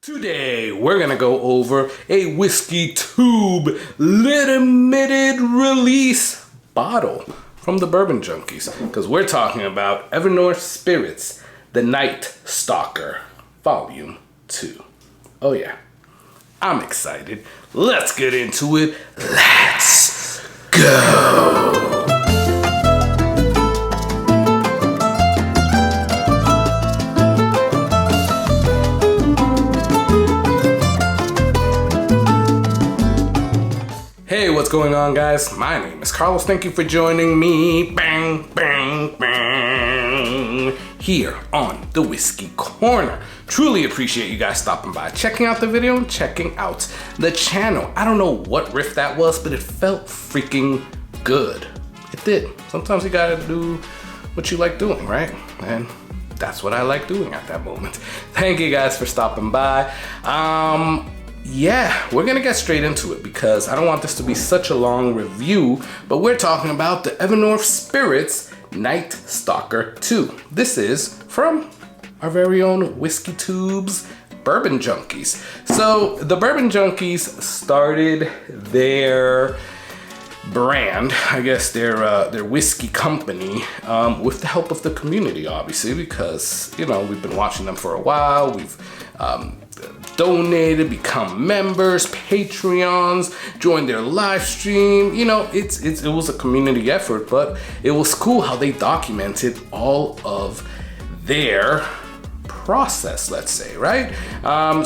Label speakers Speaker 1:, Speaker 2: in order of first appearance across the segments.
Speaker 1: Today, we're gonna go over a whiskey tube limited release bottle from the Bourbon Junkies, because we're talking about Evernorth Spirits, the Night Stalker, Volume 2. Oh yeah, I'm excited. Let's get into it. Let's go. Hey, what's going on, guys? My name is Carlos. Thank you for joining me. Bang, bang, bang. Here on the Whiskey Corner. Truly appreciate you guys stopping by, checking out the video, and checking out the channel. I don't know what riff that was, but it felt freaking good. It did. Sometimes you gotta do what you like doing, right? And that's what I like doing at that moment. Thank you guys for stopping by. Yeah, we're gonna get straight into it because I don't want this to be such a long review, but we're talking about the Evernorth Spirits Night Stalker 2. This is from our very own Whiskey Tubes Bourbon Junkies. So the Bourbon Junkies started their brand, I guess their whiskey company, with the help of the community, obviously, because, you know, we've been watching them for a while. We've donated, become members, Patreons, joined their live stream. You know, it was a community effort, but it was cool how they documented all of their process, let's say, right?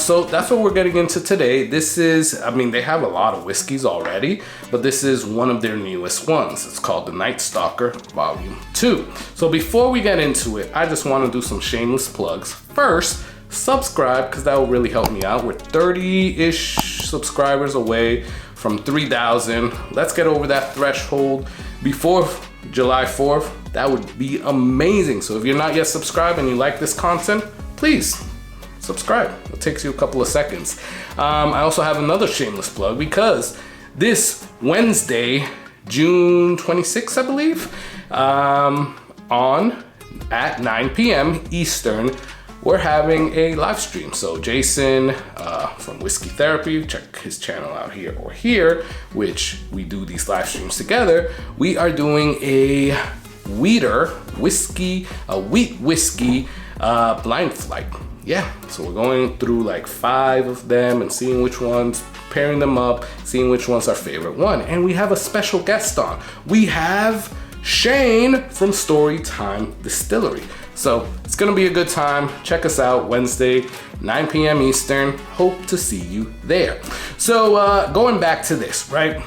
Speaker 1: So that's what we're getting into today. This is, I mean, they have a lot of whiskeys already, but this is one of their newest ones. It's called the Night Stalker Volume 2. So before we get into it, I just want to do some shameless plugs. First, subscribe, because that will really help me out. We're 30-ish subscribers away from 3,000. Let's get over that threshold before July 4th. That would be amazing. So if you're not yet subscribed and you like this content, please subscribe. It takes you a couple of seconds. I also have another shameless plug, because this Wednesday, June 26th, I believe, at 9 p.m. Eastern, we're having a live stream. So Jason from Whiskey Therapy, check his channel out here or here, which we do these live streams together. We are doing a wheat whiskey blind flight. Yeah, so we're going through like 5 of them and seeing which ones, pairing them up, seeing which one's our favorite one. And we have a special guest on. We have Shane from Storytime Distillery. So it's gonna be a good time. Check us out Wednesday, 9 p.m. Eastern. Hope to see you there. So going back to this, right?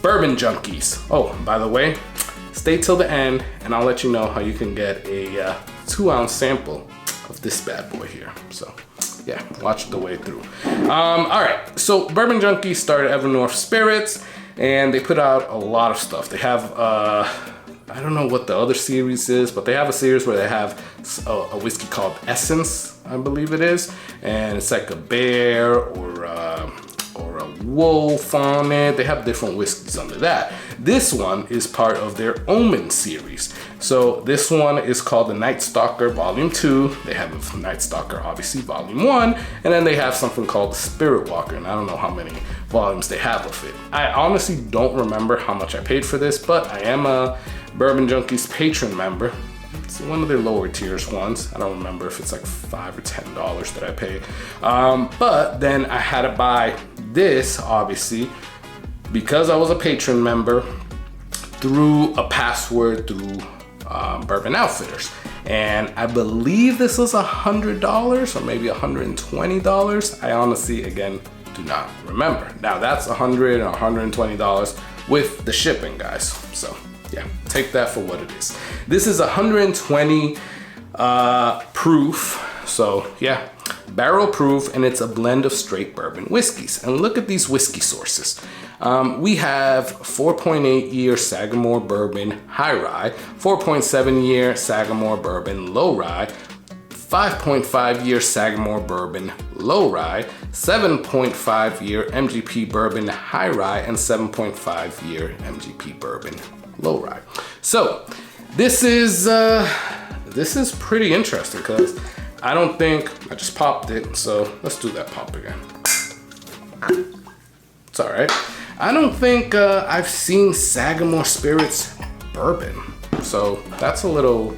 Speaker 1: Bourbon Junkies. Oh, by the way, stay till the end and I'll let you know how you can get a 2-ounce sample of this bad boy here. So yeah, watch the way through. All right, so Bourbon Junkies started Evernorth Spirits and they put out a lot of stuff. They have, I don't know what the other series is, but they have a series where they have a whiskey called Essence, I believe it is. And it's like a bear or a wolf on it. They have different whiskeys under that. This one is part of their Omen series. So this one is called the Night Stalker Volume 2. They have a Night Stalker, obviously, Volume 1. And then they have something called the Spirit Walker. And I don't know how many volumes they have of it. I honestly don't remember how much I paid for this, but I am a Bourbon Junkies patron member. It's one of their lower tiers ones. I don't remember if it's like $5 or $10 that I pay. But then I had to buy this, obviously, because I was a patron member, through a password through Bourbon Outfitters. And I believe this was $100 or maybe $120. I honestly, again, do not remember. Now that's $100 or $120 with the shipping, guys. So yeah, take that for what it is. This is 120 proof. So yeah, barrel proof, and it's a blend of straight bourbon whiskeys. And look at these whiskey sources. We have 4.8 year Sagamore Bourbon High Rye, 4.7 year Sagamore Bourbon Low Rye, 5.5 year Sagamore Bourbon Low Rye, 7.5 year MGP Bourbon High Rye, and 7.5 year MGP Bourbon Low Rye. So this is pretty interesting, because I don't think, I just popped it, so let's do that pop again. It's all right. I don't think I've seen Sagamore Spirits bourbon, so that's a little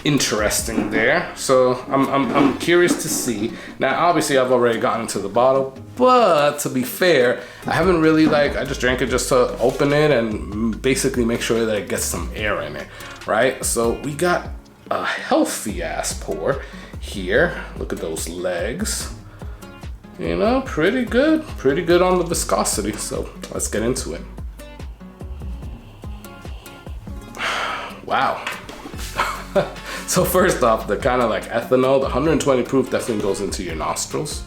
Speaker 1: interesting there. So I'm curious to see. Now, obviously, I've already gotten into the bottle, but to be fair, I haven't really I just drank it just to open it and basically make sure that it gets some air in it, right? So we got a healthy ass pour here. Look at those legs. You know, pretty good on the viscosity. So let's get into it. Wow. So first off, the kind of ethanol, the 120 proof definitely goes into your nostrils.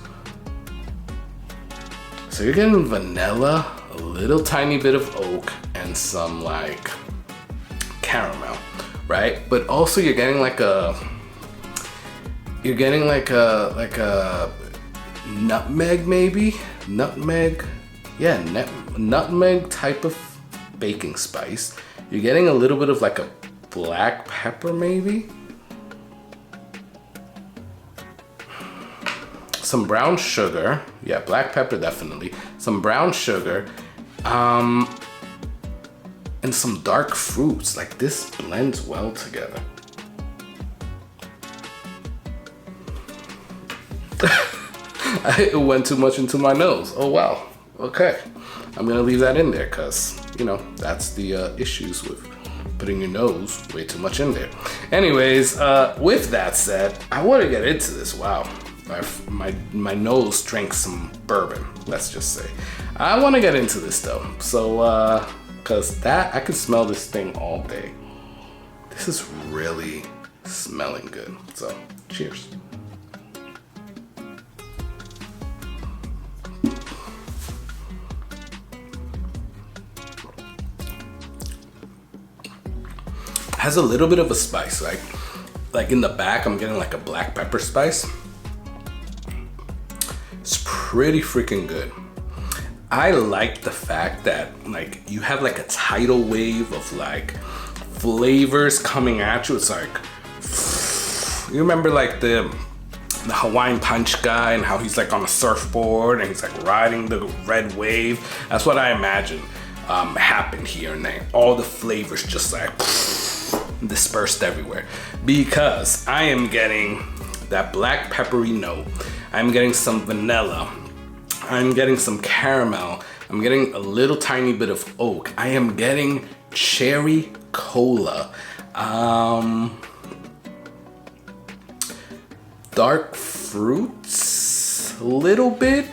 Speaker 1: So you're getting vanilla, a little tiny bit of oak, and some caramel, right? But also you're getting a nutmeg maybe? Nutmeg, yeah, nutmeg type of baking spice. You're getting a little bit of a black pepper maybe? Some brown sugar, yeah, black pepper definitely. Some brown sugar, and some dark fruits. This blends well together. It went too much into my nose. Oh wow. Okay. I'm gonna leave that in there because, you know, that's the issues with putting your nose way too much in there. Anyways, with that said, I want to get into this. Wow. My nose drank some bourbon, let's just say. I want to get into this though. So, because I can smell this thing all day. This is really smelling good. So, cheers. Has a little bit of a spice, like in the back, I'm getting a black pepper spice. It's pretty freaking good. I like the fact that you have a tidal wave of flavors coming at you. It's you remember the Hawaiian Punch guy and how he's on a surfboard and he's riding the red wave. That's what I imagine happened here, and all the flavors just dispersed everywhere, because I am getting that black peppery note. I'm getting some vanilla. I'm getting some caramel. I'm getting a little tiny bit of oak. I am getting cherry cola. Dark fruits, a little bit.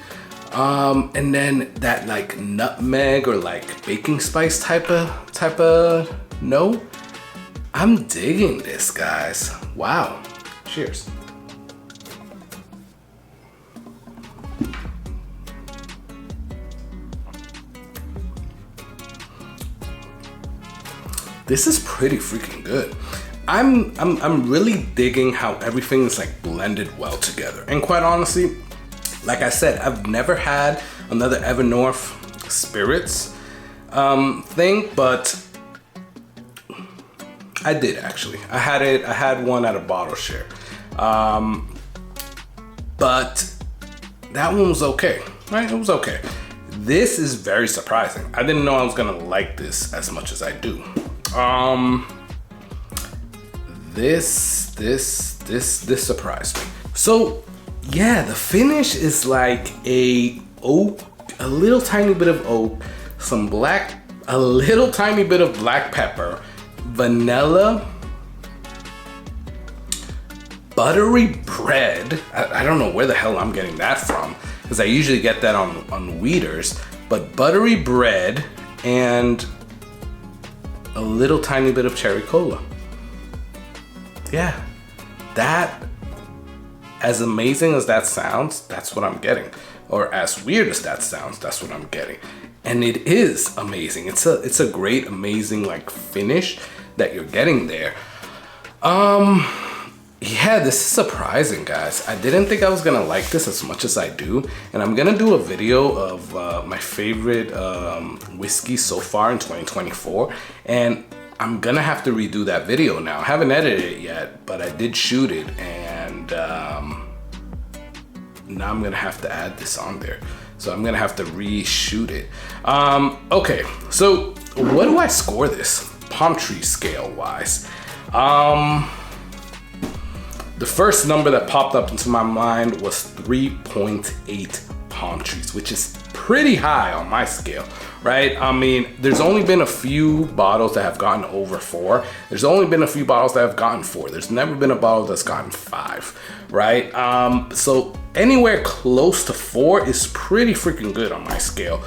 Speaker 1: And then that nutmeg or baking spice type of note. I'm digging this, guys. Wow. Cheers. This is pretty freaking good. I'm really digging how everything is blended well together. And quite honestly, like I said, I've never had another Evernorth spirits thing, but I did actually. I had one at a bottle share. But that one was okay, right? It was okay. This is very surprising. I didn't know I was gonna like this as much as I do. This surprised me. So yeah, the finish is a oak, a little tiny bit of oak, some black, a little tiny bit of black pepper, vanilla, buttery bread. I don't know where the hell I'm getting that from, because I usually get that on Weeders, but buttery bread and a little tiny bit of cherry cola. Yeah, that, as amazing as that sounds, that's what I'm getting. Or as weird as that sounds, that's what I'm getting. And it is amazing. It's a great, amazing finish that you're getting there. Yeah, this is surprising, guys. I didn't think I was gonna like this as much as I do. And I'm gonna do a video of my favorite whiskey so far in 2024. And I'm gonna have to redo that video now. I haven't edited it yet, but I did shoot it, and now I'm gonna have to add this on there. So I'm gonna have to reshoot it. Okay, so what do I score this palm tree scale wise? The first number that popped up into my mind was 3.8 palm trees, which is pretty high on my scale, right? I mean, there's only been a few bottles that have gotten over 4. There's only been a few bottles that have gotten 4. There's never been a bottle that's gotten 5, right? So anywhere close to 4 is pretty freaking good on my scale.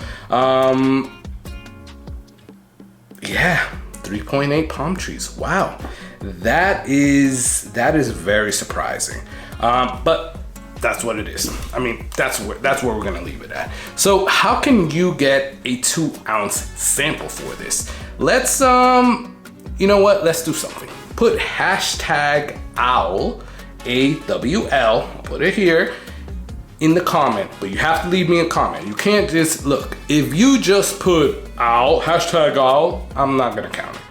Speaker 1: Yeah, 3.8 palm trees. Wow, that is very surprising. But that's what it is. I mean, that's where we're gonna leave it at. So how can you get a 2-ounce sample for this? Let's you know what? Let's do something. Put hashtag OWL, AWL. I'll put it here in the comment, but you have to leave me a comment. You can't just look. If you just put OWL, hashtag OWL, I'm not gonna count it.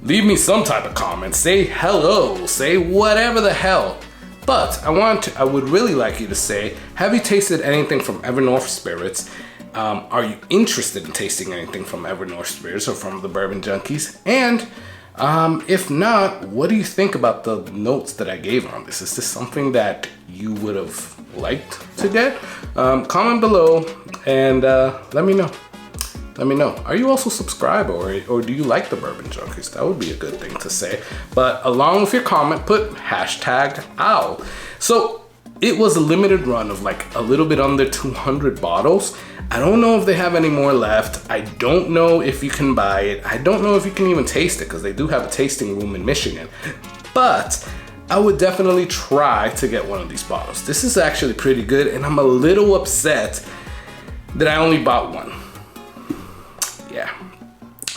Speaker 1: Leave me some type of comment. Say hello. Say whatever the hell. But I would really like you to say, have you tasted anything from Evernorth Spirits? Are you interested in tasting anything from Evernorth Spirits or from the Bourbon Junkies? And if not, what do you think about the notes that I gave on this? Is this something that you would have liked to get? Comment below and let me know. Let me know. Are you also subscribed or do you like the Bourbon Junkies? That would be a good thing to say. But along with your comment, put hashtag OWL. So it was a limited run of like a little bit under 200 bottles. I don't know if they have any more left. I don't know if you can buy it. I don't know if you can even taste it because they do have a tasting room in Michigan. But I would definitely try to get one of these bottles. This is actually pretty good, and I'm a little upset that I only bought one. Yeah,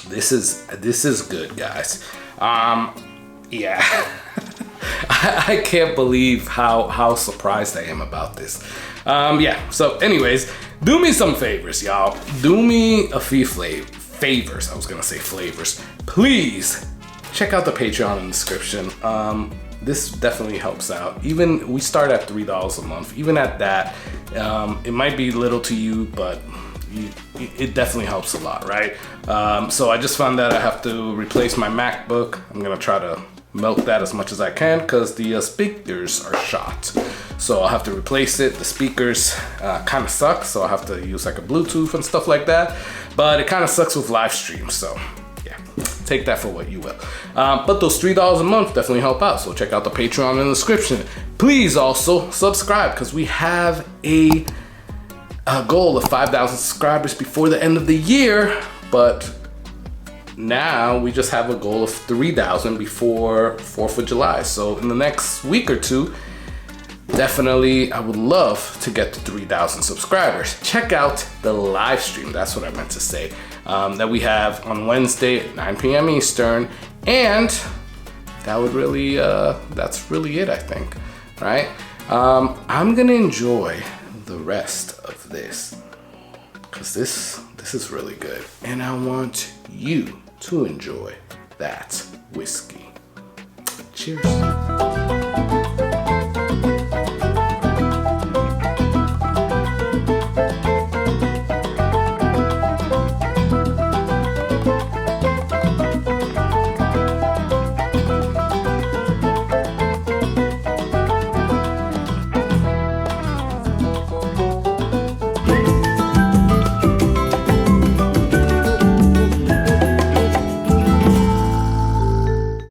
Speaker 1: this is good, guys. Yeah, I can't believe how surprised I am about this. Yeah, so anyways, do me some favors, y'all. Do me a few favors. I was gonna say flavors. Please check out the Patreon in the description. This definitely helps out. Even we start at $3 a month. Even at that, it might be little to you, but it definitely helps a lot, right? So I just found that I have to replace my MacBook. I'm gonna try to melt that as much as I can because the speakers are shot. So I'll have to replace it. The speakers kind of suck, so I'll have to use like a Bluetooth and stuff like that. But it kind of sucks with live streams, so yeah, take that for what you will. But those $3 a month definitely help out, so check out the Patreon in the description. Please also subscribe because we have a goal of 5,000 subscribers before the end of the year, but now we just have a goal of 3,000 before 4th of July. So in the next week or two, definitely I would love to get to 3,000 subscribers. Check out the live stream, that's what I meant to say, that we have on Wednesday at 9 p.m. Eastern, and that would really, that's really it, I think, right? I'm gonna enjoy the rest of this because this is really good, and I want you to enjoy that whiskey. Cheers.